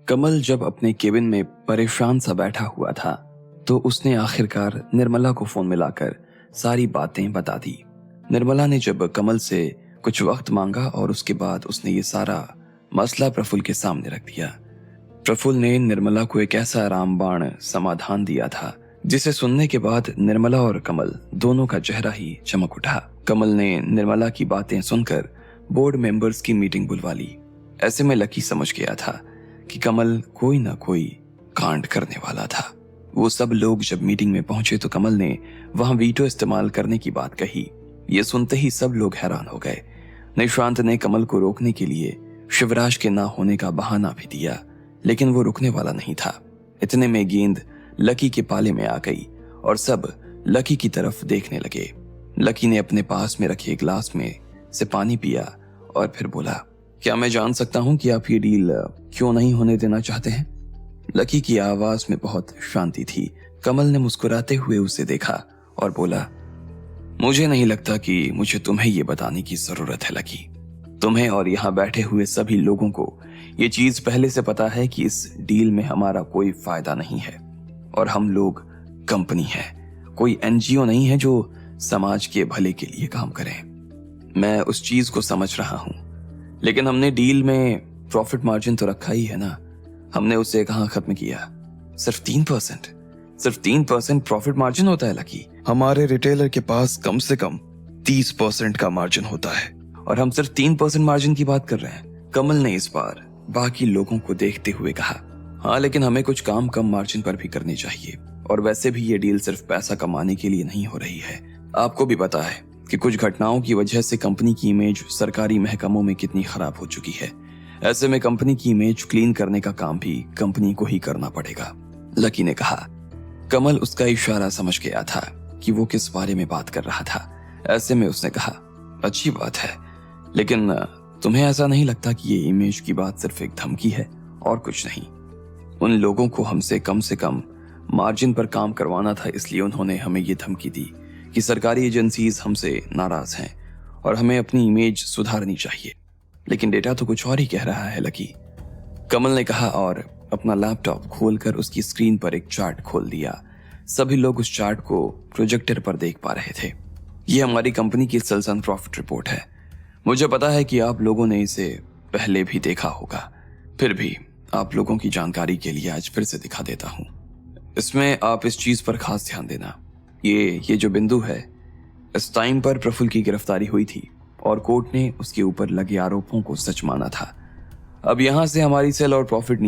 कमल जब अपने केबिन में परेशान सा बैठा हुआ था तो उसने आखिरकार निर्मला को फोन मिलाकर सारी बातें बता दी। निर्मला ने जब कमल से कुछ वक्त मांगा और उसके बाद उसने ये सारा मसला प्रफुल्ल के सामने रख दिया। प्रफुल्ल ने निर्मला को एक ऐसा रामबाण समाधान दिया था जिसे सुनने के बाद निर्मला और कमल दोनों का चेहरा ही चमक उठा। कमल ने निर्मला की बातें सुनकर बोर्ड मेंबर्स की मीटिंग बुलवा ली। ऐसे में लकी समझ गया था कि कमल कोई ना कोई कांड करने वाला था। वो सब लोग जब मीटिंग में पहुंचे तो कमल ने वहां वीटो इस्तेमाल करने की बात कही। ये सुनते ही सब लोग हैरान हो गए। निशांत ने कमल को रोकने के लिए शिवराज के ना होने का बहाना भी दिया, लेकिन वो रुकने वाला नहीं था। इतने में गेंद लकी के पाले में आ गई और सब लकी की तरफ देखने लगे। लकी ने अपने पास में रखे ग्लास में से पानी पिया और फिर बोला, क्या मैं जान सकता हूं कि आप ये डील क्यों नहीं होने देना चाहते हैं? लकी की आवाज में बहुत शांति थी। कमल ने मुस्कुराते हुए उसे देखा और बोला, मुझे नहीं लगता कि मुझे तुम्हें ये बताने की जरूरत है लकी। तुम्हें और यहाँ बैठे हुए सभी लोगों को ये चीज पहले से पता है कि इस डील में हमारा कोई फायदा नहीं है और हम लोग कंपनी है, कोई एनजीओ नहीं है जो समाज के भले के लिए काम करे। मैं उस चीज को समझ रहा हूं, लेकिन हमने डील में प्रॉफिट मार्जिन तो रखा ही है ना। हमने उसे कहां खत्म किया? सिर्फ 3%। सिर्फ 3% प्रॉफिट मार्जिन होता है लकी। हमारे रिटेलर के पास कम से कम 30% का मार्जिन होता है और हम सिर्फ 3% मार्जिन की बात कर रहे हैं। कमल ने इस बार बाकी लोगों को देखते हुए कहा, हाँ, लेकिन हमें कुछ काम कम मार्जिन पर भी करने चाहिए और वैसे भी ये डील सिर्फ पैसा कमाने के लिए नहीं हो रही है। आपको भी पता है कि कुछ घटनाओं की वजह से कंपनी की इमेज सरकारी महकमों में कितनी खराब हो चुकी है। ऐसे में कंपनी की इमेज क्लीन करने का काम भी कंपनी को ही करना पड़ेगा, लकी ने कहा। कमल उसका इशारा समझ गया था कि वो किस बारे में बात कर रहा था। ऐसे में उसने कहा, अच्छी बात है, लेकिन तुम्हें ऐसा नहीं लगता कि ये इमेज की बात सिर्फ एक धमकी है और कुछ नहीं? उन लोगों को हमसे कम से कम मार्जिन पर काम करवाना था, इसलिए उन्होंने हमें ये धमकी दी कि सरकारी एजेंसीज हमसे नाराज हैं और हमें अपनी इमेज सुधारनी चाहिए। लेकिन डेटा तो कुछ और ही कह रहा है लकी, कमल ने कहा और अपना लैपटॉप खोलकर उसकी स्क्रीन पर एक चार्ट खोल दिया। सभी लोग उस चार्ट को प्रोजेक्टर पर देख पा रहे थे। ये हमारी कंपनी की सेल्स एंड प्रॉफिट रिपोर्ट है। मुझे पता है कि आप लोगों ने इसे पहले भी देखा होगा, फिर भी आप लोगों की जानकारी के लिए आज फिर से दिखा देता हूं। इसमें आप इस चीज पर खास ध्यान देना, ये जो बिंदु है, इस टाइम पर प्रफुल्ल की गिरफ्तारी हुई थी और कोर्ट ने उसके ऊपर लगे आरोपों को सच माना था। अब यहां से हमारी सेल और प्रॉफिट